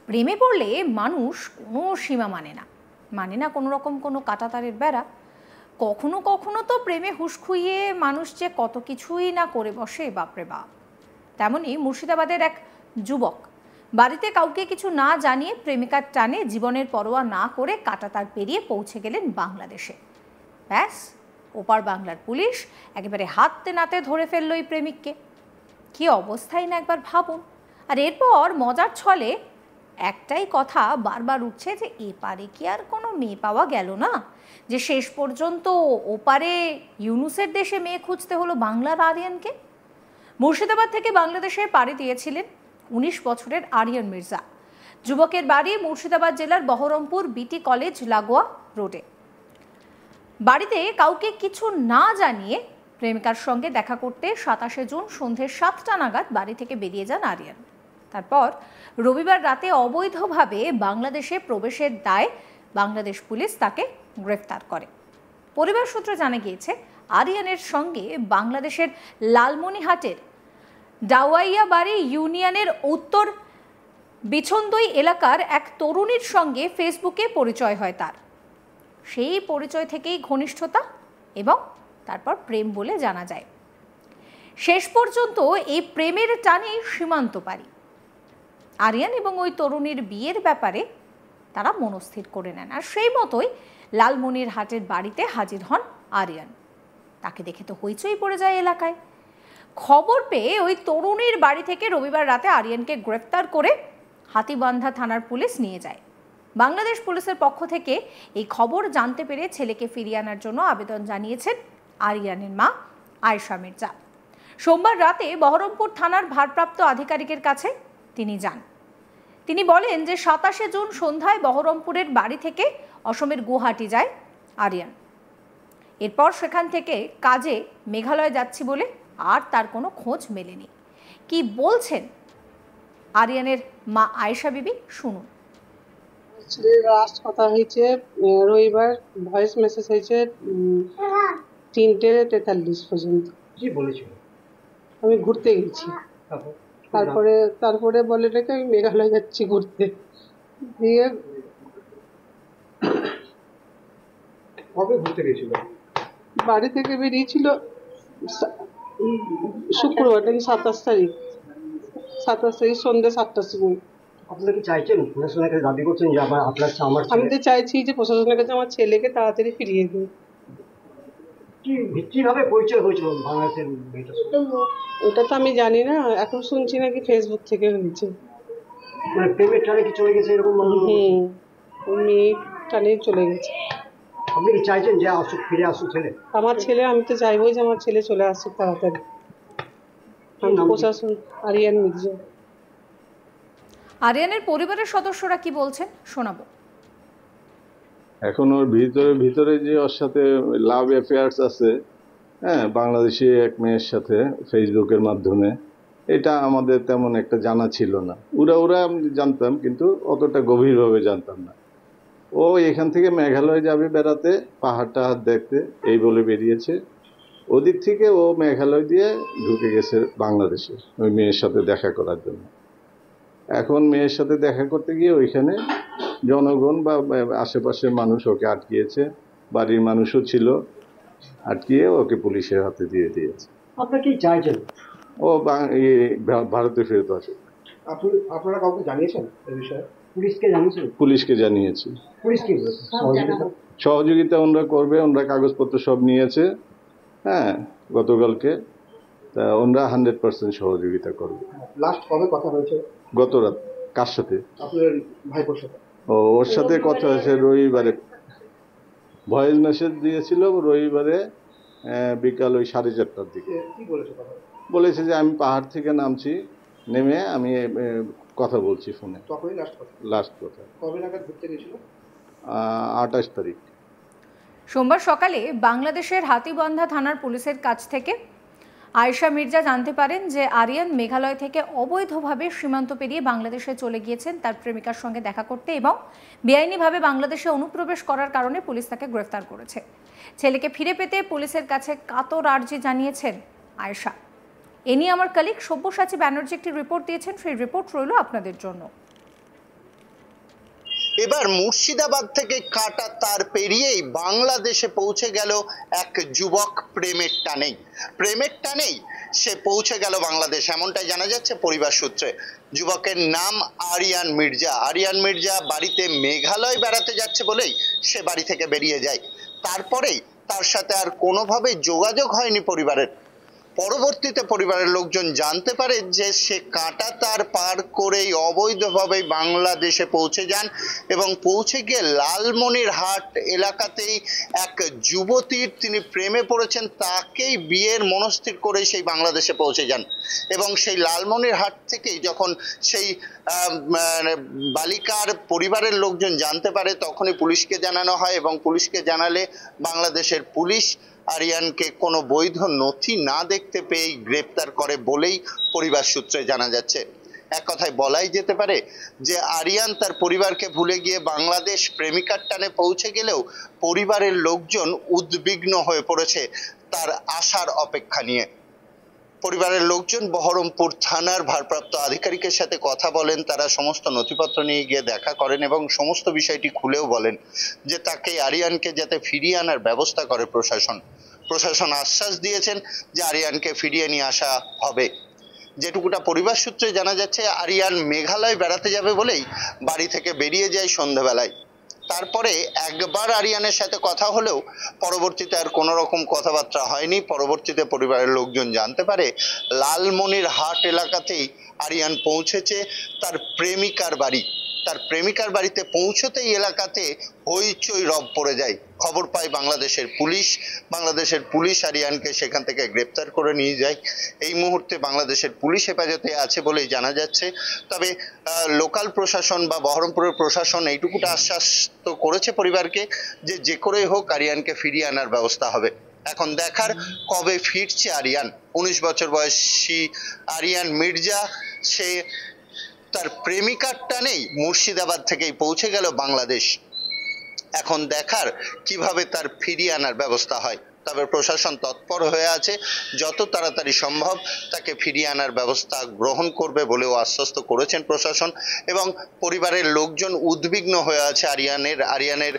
প্রেমে পড়লে মানুষ কোনো সীমা মানে না কোনো রকম কোনো কাঁটাতারের বেড়া। কখনো কখনো তো প্রেমে হুঁশ খুইয়ে মানুষ যে কত কিছুই না করে বসে, বাপরে বাপ। তেমনই মুর্শিদাবাদের এক যুবক বাড়িতে কাউকে কিছু না জানিয়ে প্রেমিকার টানে জীবনের পরোয়া না করে কাঁটাতার পেরিয়ে পৌঁছে গেলেন বাংলাদেশে। ব্যাস, ওপার বাংলার পুলিশ একেবারে হাতে নাতে ধরে ফেলল এই প্রেমিককে। কি অবস্থাই না একবার ভাবুন। আর এরপর মজার ছলে একটাই কথা বারবার উঠছে যে এপারে কি আর কোনো মেয়ে পাওয়া গেল না, যে শেষ পর্যন্ত ওপারে ইউনুসের দেশে মেয়ে খুঁজতে হলো বাংলার আরিয়ানকে। মুর্শিদাবাদ থেকে বাংলাদেশে পাড়ি দিয়েছিলেন 19 বছরের আরিয়ান মির্জা। যুবকের বাড়ি মুর্শিদাবাদ জেলার বহরমপুর বিটি কলেজ লাগোয়া রোডে। বাড়িতে কাউকে কিছু না জানিয়ে প্রেমিকার সঙ্গে দেখা করতে 27 জুন সন্ধ্যে 7টা নাগাদ বাড়ি থেকে বেরিয়ে যান আরিয়ান। তারপর রবিবার রাতে অবৈধভাবে বাংলাদেশে প্রবেশের দায়ে বাংলাদেশ পুলিশ তাকে গ্রেফতার করে। পরিবার সূত্রে জানা গিয়েছে, আরিয়ানের সঙ্গে বাংলাদেশের লালমনিরহাটের ডাওয়াইয়াবাড়ি ইউনিয়নের উত্তর বিছন্দই এলাকার এক তরুণীর সঙ্গে ফেসবুকে পরিচয় হয় তার। সেই পরিচয় থেকেই ঘনিষ্ঠতা এবং তারপর প্রেম বলে জানা যায়। শেষ পর্যন্ত এই প্রেমের টানে সীমান্ত পারি। আরিয়ান এবং ওই তরুণীর বিয়ের ব্যাপারে তারা মনস্থির করে নেন। আর সেই মতোই লালমনিরহাটের বাড়িতে হাজির হন আরিয়ান। তাকে দেখে তো হইচই পড়ে যায় এলাকায়। খবর পেয়ে ওই তরুণীর বাড়ি থেকে রবিবার রাতে আরিয়ানকে গ্রেফতার করে হাতীবান্ধা থানার পুলিশ নিয়ে যায়। বাংলাদেশ পুলিশের পক্ষ থেকে এই খবর জানতে পেরে ছেলেকে ফিরিয়ে আনার জন্য আবেদন জানিয়েছেন আরিয়ানের মা আয়েশা মির্জা। সোমবার রাতে বহরমপুর থানার ভারপ্রাপ্ত আধিকারিকের কাছে তিনি যান। তিনি বলেন যে 27 জুন সন্ধ্যায় বহরমপুরের বাড়ি থেকে অসমের গুয়াহাটি যায় আরিয়ান। এরপর সেখান থেকে কাজে মেঘালয় যাচ্ছি বলে আর তার কোনো খোঁজ মেলেনি। কি বলছেন আরিয়ানের মা আয়েশা বিবি, শুনুন। লাস্ট কথা হয়েছে রবিবার, ভয়েস মেসেজ হয়েছে 3:43 পর্যন্ত। কি বলেছিল? আমি ঘুরতে গেছি। তারপরে বলে রেখে আমি মেঘালয় যাচ্ছি ঘুরতে। দিয়ে কবে ঘুরতে গেছিল? বাড়ি থেকে বেরিয়েছিল শুক্রবার, 27 তারিখ সন্ধ্যে 7টার সময়। আপনারা কি চাইছেন, প্রশাসনের কাছে দাবি করছেন যে আমি তো চাইছি যে প্রশাসনের কাছে আমার ছেলেকে তাড়াতাড়ি ফিরিয়ে দিন। কি ভিত্তিভাবে পরিচয় হয়েছিল বাংলাদেশের মেয়েটার? ওটা তো আমি জানি না, এখন শুনছি নাকি ফেসবুক থেকে হয়েছে। মানে প্রেমের টানে কি চলে গেছে এরকম? মেয়ে টানে চলে গেছে। আপনি কি চাইছেন যে আসুক, ফিরে আসুক ছেলে? আমার ছেলে, আমি তো চাইবই যে আমার ছেলে চলে আসুক তাড়াতাড়ি। প্রশাসন আরিয়ান মির্জা। আরিয়ানের পরিবারের সদস্যরা কি বলছেন শোনাবো। এখন ওর ভিতরে যে ওর সাথে লাভ অ্যাফেয়ার্স আছে, হ্যাঁ, বাংলাদেশি এক মেয়ের সাথে ফেসবুকের মাধ্যমে, এটা আমাদের তেমন একটা জানা ছিল না। ওরা আমি জানতাম, কিন্তু অতটা গভীরভাবে জানতাম না। ও এখান থেকে মেঘালয় যাবে বেড়াতে, পাহাড় টাহাড় দেখতে, এই বলে বেরিয়েছে। ওদিক থেকে ও মেঘালয় দিয়ে ঢুকে গেছে বাংলাদেশে ওই মেয়ের সাথে দেখা করার জন্য। এখন মেয়ের সাথে দেখা করতে গিয়ে ওইখানে জনগণ বা আশেপাশের মানুষ ওকে আটকিয়েছে, বাড়ির মানুষও ছিল, আটকিয়ে ওকে পুলিশের হাতে দিয়ে দিয়েছে। আপনারা কি চাইছেন? ও ভারতে ফেরত আসে। আপনারা কাউকে জানিয়েছেন এই বিষয়ে? পুলিশকে জানিয়েছেন? পুলিশকে জানিয়েছি। পুলিশ কি বলেছে? সহযোগিতা ওনারা করবে, ওনারা কাগজপত্র সব নিয়েছে, হ্যাঁ, গতকালকে। তা ওনারা 100% সহযোগিতা করবে। লাস্ট কবে কথা হয়েছে? গত রাত। কার সাথে? আপনার ভাইপোর সাথে। ওর সাথে কথা হয়েছে রবিবারে। ভয়েস মেসেজ দিয়েছিল রবিবারে বিকাল ওই 4:30টার দিকে। কি বলেছে কথা? বলেছে যে আমি পাহাড় থেকে নামছি, নেমে আমি কথা বলছি ফোনে। তখনই লাস্ট কথা। কবে নাগাদ ঘুরতে গেছিল? 28 তারিখ। সোমবার সকালে বাংলাদেশের হাতীবান্ধা থানার পুলিশের কাছ থেকে আয়েশা মির্জা জানতে পারেন যে আরিয়ান মেঘালয় থেকে অবৈধভাবে সীমান্ত পেরিয়ে বাংলাদেশে চলে গিয়েছেন তার প্রেমিকার সঙ্গে দেখা করতে এবং বেআইনিভাবে বাংলাদেশে অনুপ্রবেশ করার কারণে পুলিশ তাকে গ্রেফতার করেছে। ছেলেকে ফিরে পেতে পুলিশের কাছে কাতর আর্জি জানিয়েছেন আয়েশা। এ নিয়ে আমার কলিগ সব্যসাচী ব্যানার্জি একটি রিপোর্ট দিয়েছেন, সেই রিপোর্ট রইল আপনাদের জন্য। এবার মুর্শিদাবাদ থেকে কাঁটা তার পেরিয়েই বাংলাদেশে পৌঁছে গেল এক যুবক প্রেমের টানেই সে পৌঁছে গেল বাংলাদেশ, এমনটাই জানা যাচ্ছে পরিবার সূত্রে। যুবকের নাম আরিয়ান মির্জা বাড়িতে মেঘালয় বেড়াতে যাচ্ছে বলেই সে বাড়ি থেকে বেরিয়ে যায়। তারপরেই তার সাথে আর কোনোভাবে যোগাযোগ হয়নি পরিবারের। পরবর্তীতে পরিবারের লোকজন জানতে পারে যে সে কাঁটা তার পার করেই অবৈধভাবে বাংলাদেশে পৌঁছে যান এবং পৌঁছে গিয়ে লালমনিরহাট এলাকাতেই এক যুবতীর তিনি প্রেমে পড়েছেন, তাকেই বিয়ের মনস্থির করে সেই বাংলাদেশে পৌঁছে যান। এবং সেই লালমনিরহাট থেকেই যখন সেই বালিকার পরিবারের লোকজন জানতে পারে তখনই পুলিশকে জানানো হয় এবং পুলিশকে জানালে বাংলাদেশের পুলিশ আরিয়ানকে কোনো বৈধ নথি না দেখতে পেয়ে গ্রেপ্তার করে বলেই পরিবার সূত্রে জানা যাচ্ছে। এক কথায় বলাই যেতে পারে যে আরিয়ান তার পরিবারকে ভুলে গিয়ে বাংলাদেশ প্রেমিকার টানে পৌঁছে গেলেও পরিবারের লোকজন উদ্বিগ্ন হয়ে পড়েছে তার আসার অপেক্ষা নিয়ে। পরিবারের লোকজন বহরমপুর থানার ভারপ্রাপ্ত আধিকারিকের সাথে কথা বলেন, তারা সমস্ত নথিপত্র নিয়ে গিয়ে দেখা করেন এবং সমস্ত বিষয়টি খুলেও বলেন যে তাকে আরিয়ানকে যাতে ফিরিয়ে আনার ব্যবস্থা করে প্রশাসন আশ্বাস দিয়েছেন যে আরিয়ানকে ফিরিয়ে নিয়ে আসা হবে। যেটুকুটা পরিবার সূত্রে জানা যাচ্ছে আরিয়ান মেঘালয় বেড়াতে যাবে বলেই বাড়ি থেকে বেরিয়ে যায় সন্ধ্যাবেলায়। তারপরে একবার আরিয়ানের সাথে কথা হলেও পরবর্তীতে আর কোনো রকম কথাবার্তা হয়নি। পরবর্তীতে পরিবারের লোকজন জানতে পারে লালমনিরহাট এলাকাতেই আরিয়ান পৌঁছেছে তার প্রেমিকার বাড়িতে পৌঁছতেই এলাকাতে হইচই রব পড়ে যায়। খবর পায় বাংলাদেশের পুলিশ আরিয়ানকে সেখান থেকে গ্রেপ্তার করে নিয়ে যায়। এই মুহূর্তে বাংলাদেশের পুলিশ হেফাজতে আছে বলেই জানা যাচ্ছে। তবে লোকাল প্রশাসন বা বহরমপুরের প্রশাসন এইটুকুটা আশ্বাস তো করেছে পরিবারকে যে যে করেই হোক আরিয়ানকে ফিরিয়ে আনার ব্যবস্থা হবে। এখন দেখার কবে ফিরছে আরিয়ান। 19 বছর বয়সী আরিয়ান মির্জা সে তার প্রেমিকার টানেই মুর্শিদাবাদ থেকেই পৌঁছে গেল বাংলাদেশ। এখন দেখার কিভাবে তার ফিরিয়ে আনার ব্যবস্থা হয়। তবে প্রশাসন তৎপর হয়ে আছে, যত তাড়াতাড়ি সম্ভব তাকে ফিরিয়ে আনার ব্যবস্থা গ্রহণ করবে বলেও আশ্বস্ত করেছেন প্রশাসন। এবং পরিবারের লোকজন উদ্বিগ্ন হয়ে আছে আরিয়ানের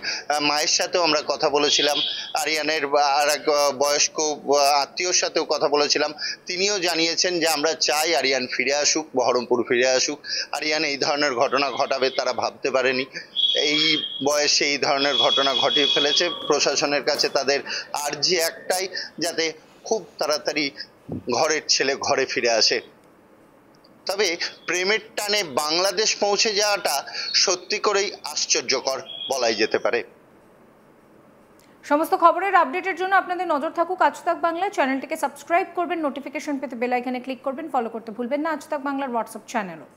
মায়ের সাথেও আমরা কথা বলেছিলাম, আরিয়ানের আর এক বয়স্ক আত্মীয়র সাথেও কথা বলেছিলাম। তিনিও জানিয়েছেন যে আমরা চাই আরিয়ান ফিরে আসুক, বহরমপুর ফিরে আসুক। আরিয়ান এই ধরনের ঘটনা ঘটাবে তারা ভাবতে পারেনি। এই বয়সে এই ধরনের ঘটনা ঘটিয়ে ফেলেছে। প্রশাসনের কাছে তাদের আর্জি একটাই, যাতে খুব তাড়াতাড়ি ঘরের ছেলে ঘরে ফিরে আসে। তবে প্রেমের টানে বাংলাদেশ পৌঁছে যাওয়াটা সত্যি করেই আশ্চর্যকর বলাই যেতে পারে। সমস্ত খবরের আপডেটের জন্য আপনাদের নজর থাকুক আজ তাক বাংলা। চ্যানেলটিকে সাবস্ক্রাইব করবেন, নোটিফিকেশন পেতে বেল আইকনে ক্লিক করবেন, ফলো করতে ভুলবেন না আজ তাক বাংলার হোয়াটসঅ্যাপ চ্যানেলও।